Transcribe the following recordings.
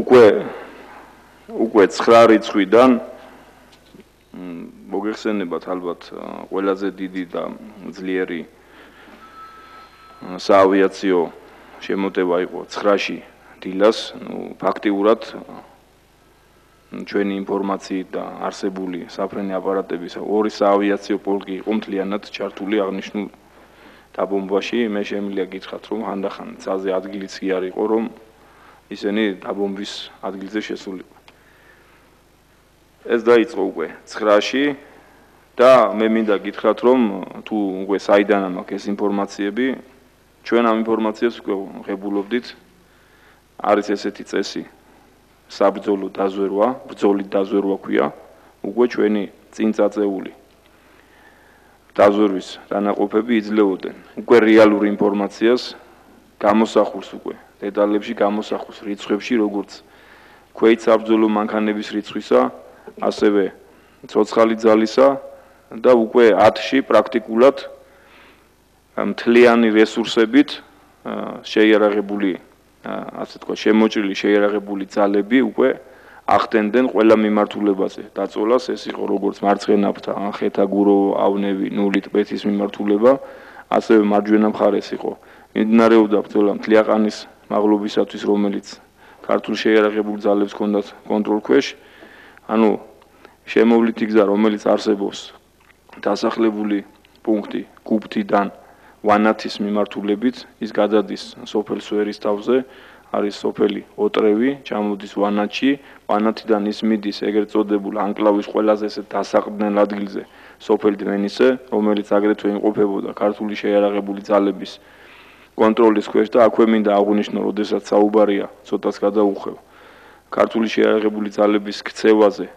უკვე 9 რიცხვიდან მოგეხსენებათ ალბათ ყველაზე დიდი და ძლიერი საავიაციო შემოტევა იყო 9-ში დილას, ფაქტიურად ჩვენი ინფორმაციით და არსებული საფრენი აპარატების 2 საავიაციო პოლკი იყო მთლიანად ჩართული აღნიშნულ დაბომბვაში. მე შემიძლია გითხრათ, რომ ხანდახან ცაზე ადგილიც კი არ იყო, რომ ისინი დაბომბვის ადგილზე შესულიყო. ეს დაიწყო უკვე 9-ში და მე მინდა გითხრათ, რომ თუ უკვე საიდან მაქვს ეს ინფორმაციები, ჩვენ ამ ინფორმაციას უკვე ღებულობდით. არის ესეთი წესი საბრძოლო დაზვერვა, ბრძოლით დაზვერვა ქვია, უკვე ჩვენი წინ წაწეული დაზვერვის დანაყოფები იძლეოდნენ უკვე რეალური ინფორმაციას გამოსახულს უკვე დეტალებში გამოსახულს რიცხვებში, როგორც ქვეით საბრძოლო მანქანების რიცხვისა, ასევე ცოცხალი ძალისა და უკვე 10-ში პრაქტიკულად მთლიანი რესურსებით შეიარაღებული ასე თქვა შემოჭრილი შეიარაღებული ძალები უკვე ახდენდნენ ყველა მიმართულებაზე დაწოლას. ეს იყო როგორც მარცხენა ფრთა, ანხეთა, გუროვო, ავნევი, ნული, ტბეთის მიმართულება, ასევე მარჯვენა მხარეს იყო მიმდინარეობდა ბრძოლა მთლიაყანის მაღლობისათვის, რომელიც ქართულ შეიარაღებულ ძალებს ჰქონდათ კონტროლქვეშ. ანუ შემოვლითი გზა, რომელიც არსებობს დასახლებული პუნქტი გუბთიდან ვანათის მიმართულებით, ის გადადის სოფელ სვერის თავზე, არის სოფელი ოტრევი, ჩამოდის ვანათში, ვანათიდან ის მიდის ეგრეთ წოდებულ ანკლავის ყველაზე ესე დასაყრდნელ ადგილზე, სოფელ დმენისე, რომელიც აგრეთვე იმყოფებოდა ქართული შეიარაღებული ძალების კონტროლის ქვეშ და აქვე მინდა აღვნიშნო, როდესაც საუბარია, ცოტას გადაუხევ, ქართული შეიარაღებული ძალების ქცევაზე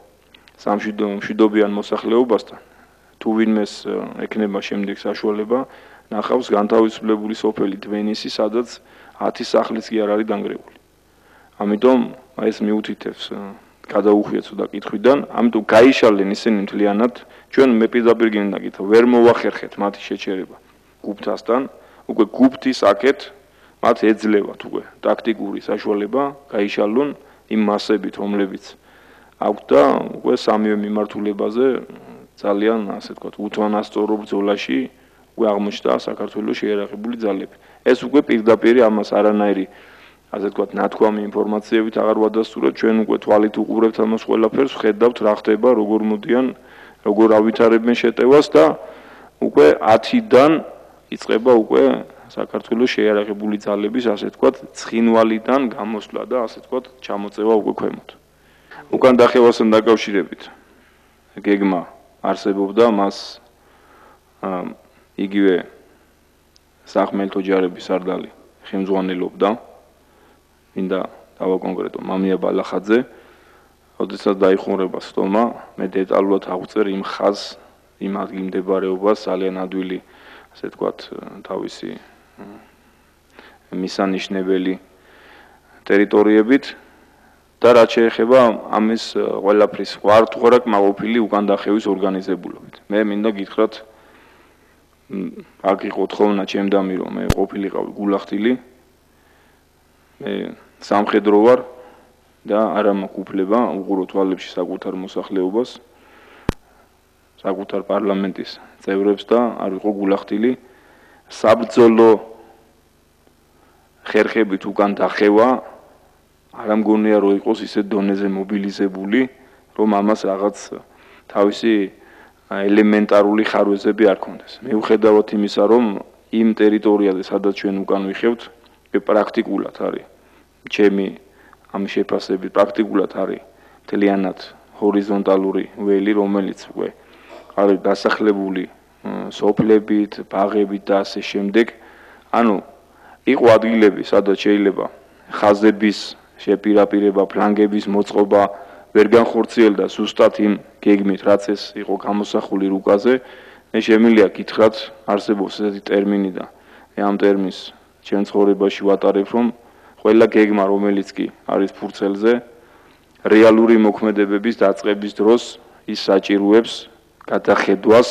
სამშვიდობიან მოსახლეობასთან, თუ ვინმეს ექნება შემდეგ საშუალება, ნახავს განთავისუფლებული სოფელი დმენისი, სადაც 10 სახლიც კი არ არის დანგრეული. ამიტომ ეს მიუთითებს გადაუხვია ცოტა კითხვიდან, ამიტომ გაიშალენ ისინი მთლიანად, ჩვენ მე პირდაპირ გინდა გითხრა, ვერ მოვახერხეთ მათი შეჩერება გუბთასთან, უკვე გუბთის აქეთ მათ ეძლევათ უკვე ტაქტიკური საშუალება გაიშალონ იმ მასებით, რომლებიც აქვთ და უკვე სამივე მიმართულებაზე ძალიან ასე ვთქვათ, უთვალნასწორო ბრძოლაში უკვე აღმოჩნდა საქართველოს შეიარაღებული ძალები. ეს უკვე პირდაპირ ამას არანაირი ასე ვთქვათ, ნათქვამი ინფორმაციებით აღარ ვადასტურებთ, ჩვენ უკვე თვალით უყურებთ ამას ყველაფერს, ხედავთ რა ხდება, როგორ მოდიან, როგორ ავითარებენ შეტევას და უკვე 10-დან იწყება უკვე საქართველოს შეიარაღებული ძალების ასე ვთქვათ, ცხინვალიდან გამოსვლა და ასე ვთქვათ, ჩამოწევა უკვე ქვემოთ. უკან დახევასთან დაკავშირებით გეგმა არსებობდა, მას იგივე სახმელთო ჯარების სარდალი ხელმძღვანელობდა, მინდა დავაკონკრეტო მამია ბალახაძე, როდესაც დაიხურება სტომა, მე დეტალურად აღვწერ იმ ხაზს, იმ ადგილმდებარეობას, ძალიან ადვილი, ასე ვთქვათ, თავისი მისანიშნებელი ტერიტორიებით და რაც შეეხება ამის ყველაფრის ვარ კმაყოფილი უკან დახევის ორგანიზებულობით. მე მინდა გითხრათ, აქ იყო თხოვნა ჩემდამი, რომ მე ყოფილიყავი გულახდილი, მე სამხედრო ვარ და არა მაქვს უფლება უყურო თვალებში საკუთარ მოსახლეობას, საკუთარ პარლამენტის წევრებს და არ ვიყო გულახდილი. საბრძოლო ხერხებით უკან დახევა არ მგონია რომ იყოს ისეთ დონეზე მობილიზებული, რომ ამას რაღაც თავისი ელემენტარული ხარვეზები არ ქონდეს. მიუხედავად იმისა, რომ იმ ტერიტორიაზე, სადაც ჩვენ უკან ვიხევთ, პრაქტიკულად არის ჩემი ამ შეფასებით პრაქტიკულად არის მთლიანად ჰორიზონტალური ველი, რომელიც უკვე არის დასახლებული სოფლებით, ბაღებით და ასე შემდეგ. ანუ იყო ადგილები, სადაც შეიძლება ხაზების შეპირაპირება, ფლანგების მოწყობა ვერ განხორციელდა ზუსტად იმ გეგმით, რაც ეს იყო გამოსახული რუკაზე. მე შემიძლია გითხრათ, არსებობს ესეთი ტერმინი და მე ამ ტერმინს ჩემ ცხოვრებაში ვატარებ, რომ ყველა გეგმა, რომელიც კი არის ფურცელზე, რეალური მოქმედებების დაწყების დროს ის საჭიროებს გადახედვას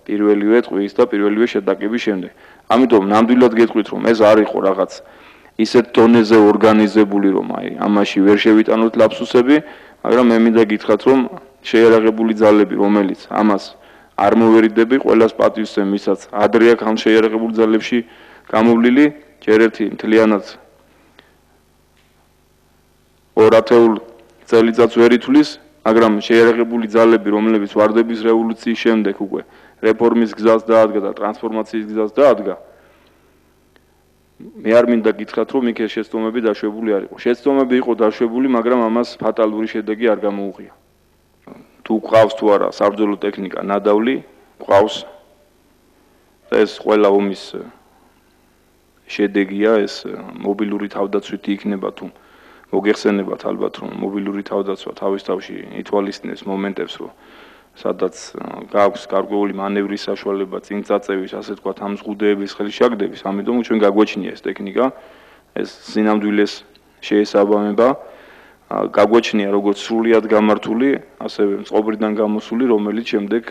პირველივე ტყვის და პირველივე შეტაკების შემდეგ. ამიტომ ნამდვილად გეტყვით, რომ ეს არ იყო რაღაც ისეთ დონეზე ორგანიზებული, რომ ამაში ვერ შევიტანოთ ლაფსუსები, მაგრამ მე მინდა გითხრათ, რომ შეიარაღებული ძალები, რომელიც ამას არ მოვერიდები, ყველას პატივისცემ, ვისაც ადრე აქ ამ შეიარაღებული ძალებში გამოვლილი, ჯერ ერთი მთლიანად 200 წელიწადს ვერ ითვლის, მაგრამ შეიარაღებული ძალები, რომლებიც ვარდების რევოლუციის შემდეგ უკვე რეფორმის გზას დაადგა და ტრანსფორმაციის გზას დაადგა, მე არ მინდა გითხრათ, რომ იქ შეცდომები დაშვებული არ იყო. შეცდომები იყო დაშვებული, მაგრამ ამას ფატალური შედეგი არ გამოუღია. თუ ყავს თუ არა საბრძოლო ტექნიკა ნადავლი, ყავს. ეს ყველა ომის შედეგია, ეს მობილური თავდაცვითი იქნება თუ მოგეხსენებათ ალბათ, რომ მობილური თავდაცვა თავის თავში ითვალისწინებს მომენტებს, რომ სადაც გაქვს გარკვეული მანევრის საშუალება, წინ წაწევის, ასე ვთქვათ, ამ ზღუდეების ხელშაგდების, ამიტომ ჩვენ გაგვაჩნია ეს ტექნიკა, ეს სინამდვილეს შეესაბამება, გაგვაჩნია როგორც სრულიად გამართული, ასევე წყობრიდან გამოსული, რომელიც შემდეგ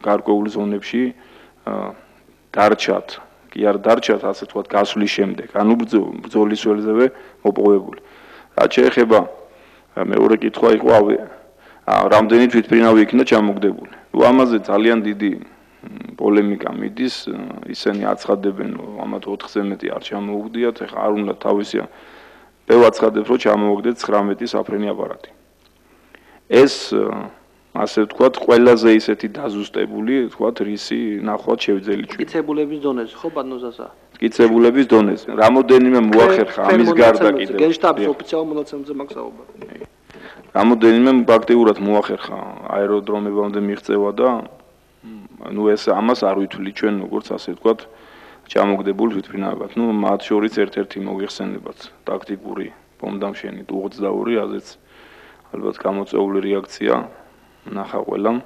გარკვეულ ზონებში დარჩათ, კი არ დარჩათ, ასე ვთქვათ, გასვლის შემდეგ, ანუ ბრძოლის ველზევე მოპოვებული. რაც შეეხება მეორე კითხვა იყო რამდენი თვითმფრინავი იქნა ჩამოგდებული. ამაზე ძალიან დიდი პოლემიკა მიდის, ისინი აცხადებენ, რომ ამათ 4-ზე მეტი არ ჩამოუგდიათ, ეხლა არ უნდა თავისი მე ვაცხადებ, რომ ჩამოუგდეთ 19 საფრენი აპარატი. ეს ასე ვთქვათ, ყველაზე ისეთი დაზუსტებული, ვთქვათ, რისი ნახვად შევძელი ჩვენ. მტკიცებულების დონეზე, ხო, ბატონო? მტკიცებულების დონეზე. რამოდენიმე მოახერხა ამის გარდა კიდევ. გენშტაბის ოფიციალურ მონაცემებზე მაგსაუბარ. რამოდენიმე აქტიურად მოახერხა აეროდრომებამდე მიღწევა და ეს ამას არ ვითვლით ჩვენ როგორც ასე ვთქვათ ჩამოგდებულ თვითმფრინავებად. მათ შორის ერთ-ერთი მოგიხსენებათ ტაქტიკური ბომბდამშენი Tu-22, რაზეც ალბათ გამოწვეული რეაქცია ნახა ყველამ.